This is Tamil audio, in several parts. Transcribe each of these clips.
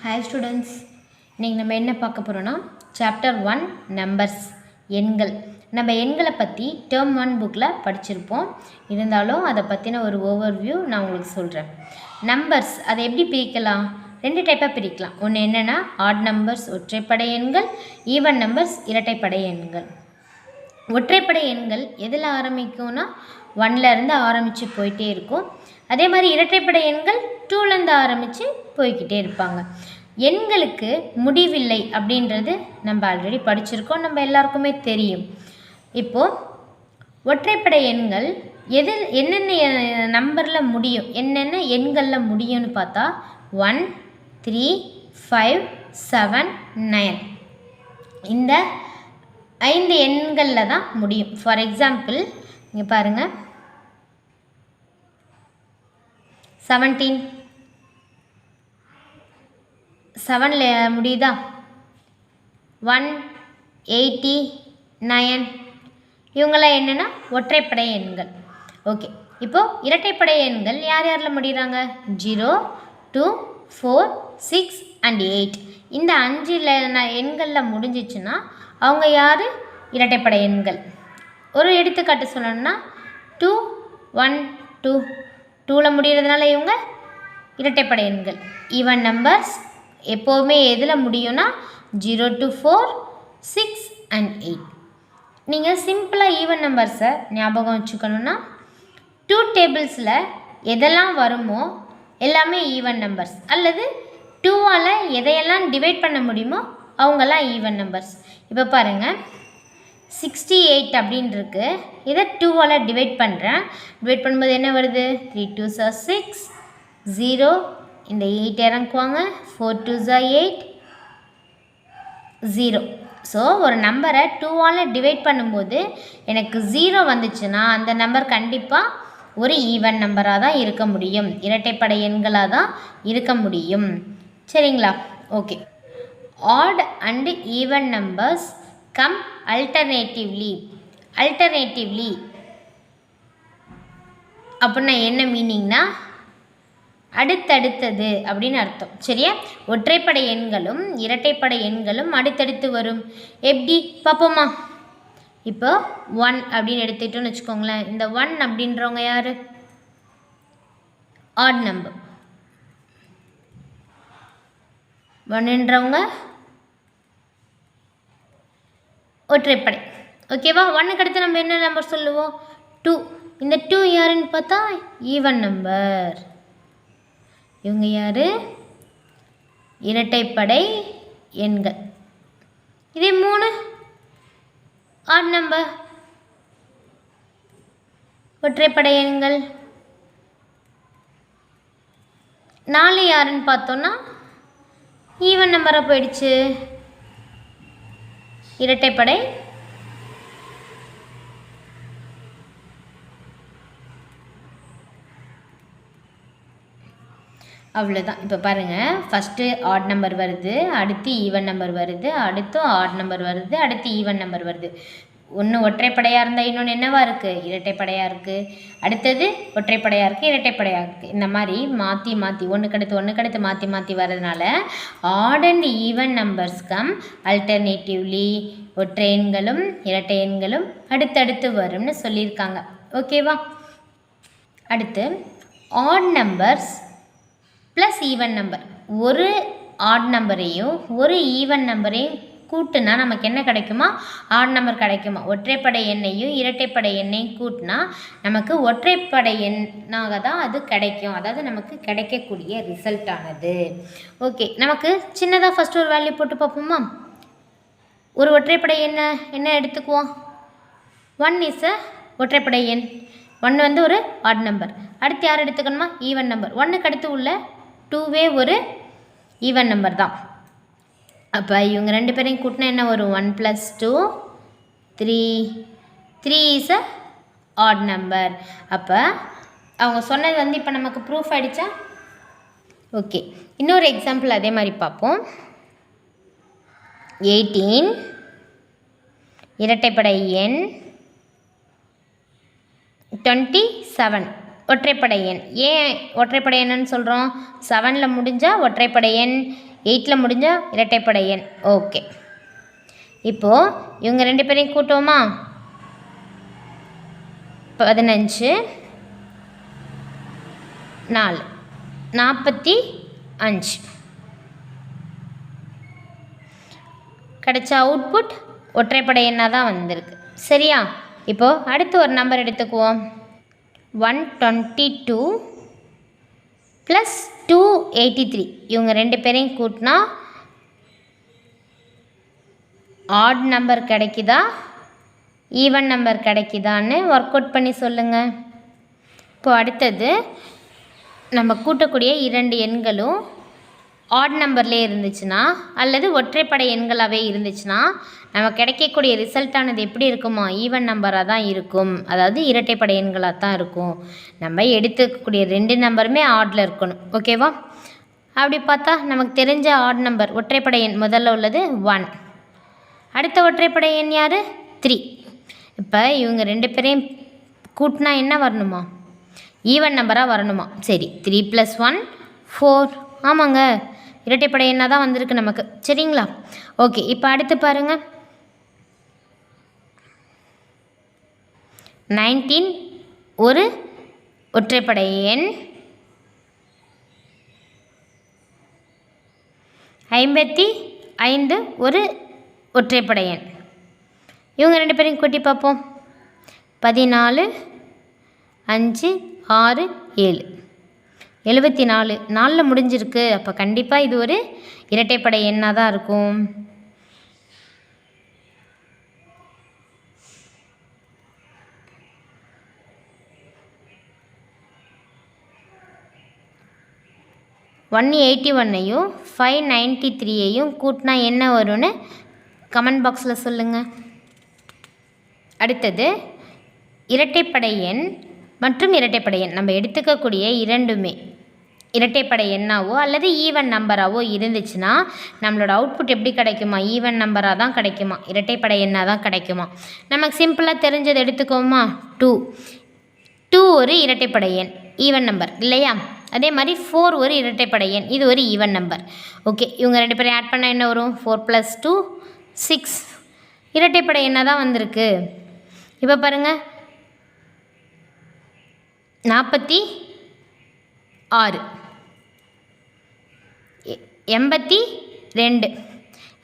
Hi students, இன்றைக்கி நம்ம என்ன பார்க்க போகிறோன்னா சாப்டர் 1 நம்பர்ஸ் எண்கள். நம்ம எண்களை பற்றி டேர்ம் 1 புக்கில் படிச்சிருப்போம். இருந்தாலும் அதை பற்றின ஒரு ஓவர்வியூ நான் உங்களுக்கு சொல்கிறேன். நம்பர்ஸ் அதை எப்படி பிரிக்கலாம்? ரெண்டு டைப்பாக பிரிக்கலாம். ஒன்று என்னென்னா ஆட் நம்பர்ஸ் ஒற்றைப்படை எண்கள், ஈவன் நம்பர்ஸ் இரட்டைப்படை எண்கள். ஒற்றைப்படை எண்கள் எதில் ஆரம்பிக்கும்னா 1லேருந்து ஆரம்பித்து போயிட்டே இருக்கும். அதே மாதிரி இரட்டைப்படை எண்கள் 2லேருந்து ஆரம்பித்து போய்கிட்டே இருப்பாங்க. எண்களுக்கு முடிவில்லை அப்படின்றது நம்ம ஆல்ரெடி படிச்சிருக்கோம், நம்ம எல்லாருக்குமே தெரியும். இப்போது ஒற்றைப்படை எண்கள் என்னென்ன நம்பரில் முடியும், என்னென்ன எண்களில் முடியும்னு பார்த்தா 1, 3, 5, 7, 9 இந்த 5 எண்களில் தான் முடியும். ஃபார் எக்ஸாம்பிள் இங்கே பாருங்கள், 17 7ல் முடியுதா? 1, 80, 9 இவங்களாம் என்னென்னா ஒற்றைப்படை எண்கள். ஓகே, இப்போது இரட்டைப்படை எண்கள் யார் யாரில் முடிகிறாங்க? 0, 2, 4, 6 and 8 இந்த 5 எண்களில் முடிஞ்சிச்சுன்னா அவங்க யார்? இரட்டைப்படை எண்கள். ஒரு எடுத்துக்காட்டு சொல்லணும்னா 2, 1, 2 2ல் முடிகிறதுனால இவங்க இரட்டைப்படை எண்கள். ஈவன் நம்பர்ஸ் எப்போவுமே எதில் முடியும்னா 0 to 4, 6 and 8. நீங்கள் சிம்பிளாக ஈவன் நம்பர்ஸை ஞாபகம் வச்சுக்கணுன்னா 2 டேபிள்ஸில் எதெல்லாம் வருமோ எல்லாமே ஈவன் நம்பர்ஸ், அல்லது 2ஆல் எதையெல்லாம் டிவைட் பண்ண முடியுமோ அவங்கெல்லாம் ஈவன் நம்பர்ஸ். இப்போ பாருங்கள், 68 அப்படின்னு இருக்கு. இதை 2ஆல் டிவைட் பண்ணுறேன். டிவைட் பண்ணும்போது என்ன வருது? 3 2s are 6, 0 இந்த 8 இறங்குவாங்க, 4 2s are 8, 0. ஸோ ஒரு நம்பரை 2ஆல் டிவைட் பண்ணும்போது எனக்கு 0 வந்துச்சுன்னா அந்த நம்பர் கண்டிப்பாக ஒரு ஈவன் நம்பராக தான் இருக்க முடியும், இரட்டைப்படை எண்களாக தான் இருக்க முடியும். சரிங்களா? Okay. Odd and even numbers come alternatively. Alternatively அப்படின்னா என்ன மீனிங்னா அடுத்தடுத்தது அப்படின்னு அர்த்தம். சரியா? ஒற்றைப்படை எண்களும் இரட்டைப்படை எண்களும் அடுத்தடுத்து வரும். எப்படி பார்ப்போமா? இப்போ 1 அப்படின்னு எடுத்துக்கிட்டோன்னு வச்சுக்கோங்களேன். இந்த 1 அப்படின்றவங்க யார்? Add number. 1ன்றவங்க ஒற்றைப்படை. ஓகேவா? 1க்கு அடுத்து நம்ம என்ன நம்பர் சொல்லுவோம்? 2. இந்த 2 யாருன்னு பார்த்தா ஈவன் நம்பர். இவங்க யார்? இரட்டைப்படை எண்கள். இதே 3 ஆட் நம்பர், ஒற்றைப்படை எண்கள். 4 யாருன்னு பார்த்தோன்னா ஈவன் நம்பராக போயிடுச்சு, இரட்டைப்படை. அவ்வளோதான். இப்போ பாருங்கள், ஃபஸ்ட்டு ஆட் நம்பர் வருது, அடுத்து ஈவன் நம்பர் வருது, அடுத்து ஆட் நம்பர் வருது, அடுத்து ஈவன் நம்பர் வருது. ஒன்று ஒற்றைப்படையாக இருந்தால் இன்னொன்று என்னவாக இருக்குது? இரட்டைப்படையாக இருக்குது. அடுத்தது ஒற்றைப்படையாக இருக்குது, இரட்டைப்படையாக இருக்குது. இந்த மாதிரி மாற்றி மாற்றி ஒன்றுக்கடுத்து மாற்றி மாற்றி வர்றதுனால odd and even numbers come alternatively. ஒற்றை எண்களும் இரட்டை எண்களும் அடுத்தடுத்து வரும்னு சொல்லியிருக்காங்க. ஓகேவா? அடுத்து odd numbers plus even number. ஒரு ஆட் நம்பரையும் ஒரு ஈவன் நம்பரையும் கூட்டுனா நமக்கு என்ன கிடைக்குமா? ஆட் நம்பர் கிடைக்குமா? ஒற்றைப்படை எண்ணையும் இரட்டைப்படை எண்ணையும் கூட்டினா நமக்கு ஒற்றைப்படை எண்ணாக தான் அது கிடைக்கும், அதாவது நமக்கு கிடைக்கக்கூடிய ரிசல்ட் ஆனது. ஓகே, நமக்கு சின்னதாக ஃபஸ்ட்டு ஒரு வேல்யூ போட்டு பார்ப்போமா? ஒரு ஒற்றைப்படை என்ன எடுத்துக்குவோம்? 1 இஸ் அ ஒற்றைப்படை எண். 1 வந்து ஒரு ஆட் நம்பர். அடுத்து யார் எடுத்துக்கணுமா? Even number. 1க்கு அடுத்து உள்ள 2வே ஒரு ஈவன் நம்பர் தான். அப்போ இவங்க ரெண்டு பேரையும் கூட்டினா என்ன வரும்? 1 + 2 3. 3 இஸ் அ ஆட் நம்பர். அப்போ அவங்க சொன்னது வந்து இப்போ நமக்கு ப்ரூஃப் ஆகிடுச்சா? ஓகே, இன்னொரு எக்ஸாம்பிள் அதே மாதிரி பார்ப்போம். 18 இரட்டைப்படை எண், 27 ஒற்றைப்படை எண். ஏன் ஒற்றைப்படை எண்ணுன்னு சொல்கிறோம்? 7ல் முடிஞ்சால் ஒற்றைப்படை எண், 8ல் முடிஞ்சால் இரட்டைப்படை எண். ஓகே, இப்போது இவங்க 2 பேரையும் கூட்டுவோமா? 15 4 45 கிடைச்ச அவுட்புட் ஒற்றைப்படை எண்ணாக தான் வந்திருக்கு. சரியா? இப்போது அடுத்து ஒரு நம்பர் எடுத்துக்குவோம். 122 + 283 இவங்க 2 பேரையும் கூட்டினா ஆட் நம்பர் கிடைக்குதா ஈவன் நம்பர் கிடைக்குதான்னு ஒர்க் அவுட் பண்ணி சொல்லுங்கள். இப்போ அடுத்தது நம்ம கூட்டக்கூடிய 2 எண்களும் ஆட் நம்பர்லேயே இருந்துச்சுன்னா அல்லது ஒற்றைப்படை எண்களாகவே இருந்துச்சுன்னா நம்ம கிடைக்கக்கூடிய ரிசல்ட்டானது எப்படி இருக்குமா? ஈவன் நம்பராக தான் இருக்கும். அதாவது இரட்டைப்படை எண்களாக தான் இருக்கும். நம்ம எடுத்துக்கக்கூடிய 2 நம்பருமே ஆடில் இருக்கணும். ஓகேவா? அப்படி பார்த்தா நமக்கு தெரிஞ்ச ஆட் நம்பர் ஒற்றைப்படை எண் முதல்ல உள்ளது 1. அடுத்த ஒற்றைப்படை எண் யார்? 3. இப்போ இவங்க 2 பேரையும் கூட்டினா என்ன வரணுமா? ஈவன் நம்பராக வரணுமா? சரி, 3 + 1 4. ஆமாங்க, இரட்டைப்படை எண்ணாக தான் வந்திருக்கு நமக்கு. சரிங்களா? ஓகே, இப்போ அடுத்து பாருங்கள். 19 ஒரு ஒற்றைப்படை எண். 55 ஒரு ஒற்றைப்படை எண். இவங்க 2 பேரையும் கூட்டி பார்ப்போம். 14 5 6 7 74 4ல் முடிஞ்சிருக்கு. அப்போ கண்டிப்பாக இது ஒரு இரட்டைப்படை எண்ணாக தான் இருக்கும். ஒன் 81ஐயும் 593ஐயும் கூட்டினா என்ன வரும்னு கமெண்ட் பாக்ஸில் சொல்லுங்கள். அடுத்தது இரட்டைப்படை எண் மற்றும் இரட்டைப்படை எண் நம்ம எடுத்துக்கக்கூடிய இரண்டுமே இரட்டைப்படை எண்ணாவோ அல்லது ஈவன் நம்பராகவோ இருந்துச்சுன்னா நம்மளோட அவுட்புட் எப்படி கிடைக்குமா? ஈவன் நம்பராக தான் கிடைக்குமா? இரட்டைப்படை எண்ணாக தான் கிடைக்குமா? நமக்கு சிம்பிளாக தெரிஞ்சதை எடுத்துக்கோமா? 2 ஒரு இரட்டைப்படை எண், ஈவன் நம்பர் இல்லையா? அதே மாதிரி 4 ஒரு இரட்டைப்படை எண், இது ஒரு ஈவன் நம்பர். ஓகே, இவங்க 2 பேரும் ஆட் பண்ணால் என்ன வரும்? 4 + 2 6 இரட்டைப்படை எண்ணாக தான் வந்திருக்கு. இப்போ பாருங்கள், 46 82.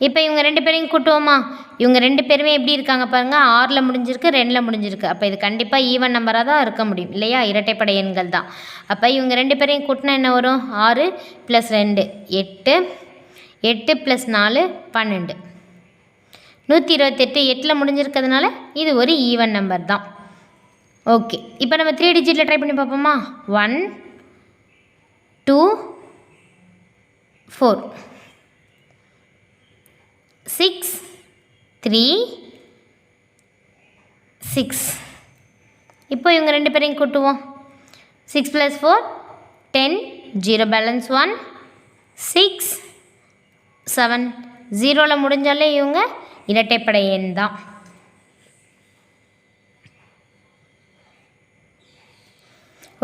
இப்போ இவங்க 2 பேரையும் கூட்டுவோமா? இவங்க 2 பேருமே எப்படி இருக்காங்க பாருங்கள், 6ல் முடிஞ்சிருக்கு, 2ல் முடிஞ்சிருக்கு. அப்போ இது கண்டிப்பாக ஈவன் நம்பராக தான் இருக்க முடியும் இல்லையா? இரட்டைப்படை எண்கள் தான். அப்போ இவங்க 2 பேரையும் கூட்டினா என்ன வரும்? 6 + 2 8 8 + 4 12 128. 8ல் முடிஞ்சிருக்கிறதுனால இது ஒரு ஈவன் நம்பர் தான். ஓகே, இப்போ நம்ம 3 டிஜிட்டில் ட்ரை பண்ணி பார்ப்போமா? 1 2 4 6 3 6. இப்போ இவங்க 2 பேரையும் கூட்டுவோம். 6 + 4 10 0 பேலன்ஸ் 1 6 7 0ல் முடிஞ்சாலே இவங்க இரட்டைப்படை எண் தான்.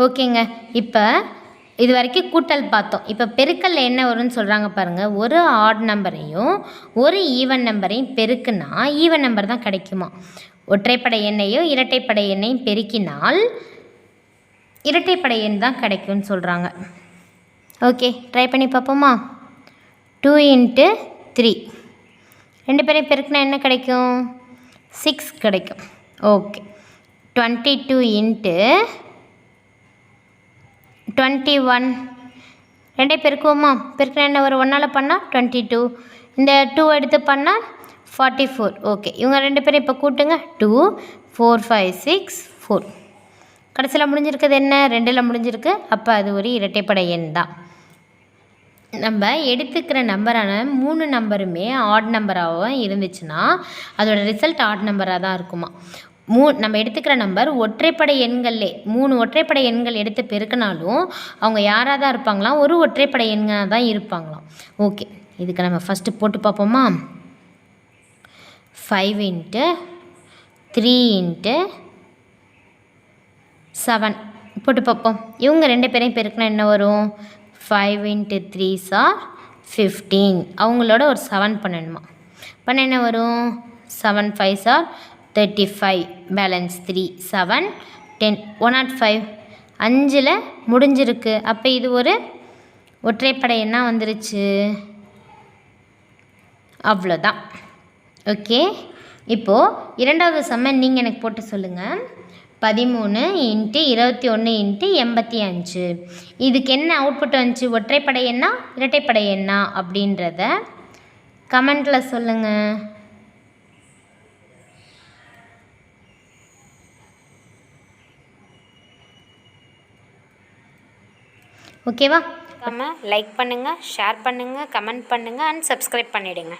ஓகேங்க, இப்போ இது வரைக்கும் கூட்டல் பார்த்தோம். இப்போ பெருக்கல்ல என்ன வரும்னு சொல்கிறாங்க பாருங்கள். ஒரு ஆட் நம்பரையும் ஒரு ஈவன் நம்பரையும் பெருக்குனா ஈவன் நம்பர் தான் கிடைக்குமா? ஒற்றைப்படை எண்ணையும் இரட்டைப்படை எண்ணையும் பெருக்கினால் இரட்டைப்படை எண் தான் கிடைக்கும்னு சொல்கிறாங்க. ஓகே, ட்ரை பண்ணி பார்ப்போமா? 2 × 3 2 பேரையும் பெருக்குனா என்ன கிடைக்கும்? 6 கிடைக்கும். ஓகே, 22 × 21 2 பெருக்குவோமா? பெருக்கினா என்ன ஒரு 1ஆல் பண்ணால் 22. இந்த 2 எடுத்து பண்ணால் 44. ஓகே, இவங்க 2 பேரும் இப்போ கூட்டுங்க. 2 4 5 6 4. கடைசியில் முடிஞ்சிருக்குது என்ன? 2ல் முடிஞ்சிருக்கு. அப்போ அது ஒரு இரட்டைப்படை எண் தான். நம்ம எடுத்துக்கிற நம்பரான 3 நம்பருமே ஆட் நம்பராகவும் இருந்துச்சுன்னா அதோட ரிசல்ட் ஆட் நம்பராக தான் இருக்குமா? நம்ம எடுத்துக்கிற நம்பர் ஒற்றைப்படை எண்கள்லே 3 ஒற்றைப்படை எண்கள் எடுத்து பெருக்கினாலும் அவங்க யாராக தான் இருப்பாங்களாம்? ஒரு ஒற்றைப்படை எண்களாக தான் இருப்பாங்களாம். ஓகே, இதுக்கு நம்ம ஃபஸ்ட்டு போட்டு பார்ப்போமா? 5 × 3 × 7 போட்டு பார்ப்போம். இவங்க 2 பேரையும் பெருக்கினா என்ன வரும்? 5 × 3 = 15. அவங்களோட ஒரு 7 பண்ணணுமா. பண்ண என்ன வரும்? 7 5s are 35. பேலன்ஸ் 3. 7 10. 105. 5ல் முடிஞ்சிருக்கு. அப்போ இது ஒரு ஒற்றைப்படை எண்ணா வந்துருச்சு. அவ்வளோதான். ஓகே. இப்போது இரண்டாவது சம்ம நீங்கள் எனக்கு போட்டு சொல்லுங்கள். 13 × 21 × 85. இதுக்கு என்ன அவுட்புட் வந்துச்சு? ஒற்றைப்படை எண்ணா இரட்டைப்படை எண்ணா அப்படின்றத கமெண்டில் சொல்லுங்கள். ஓகேவா? லைக் பண்ணுங்கள், ஷேர் பண்ணுங்கள், கமெண்ட் பண்ணுங்கள் அண்ட் சப்ஸ்கிரைப் பண்ணிவிடுங்க.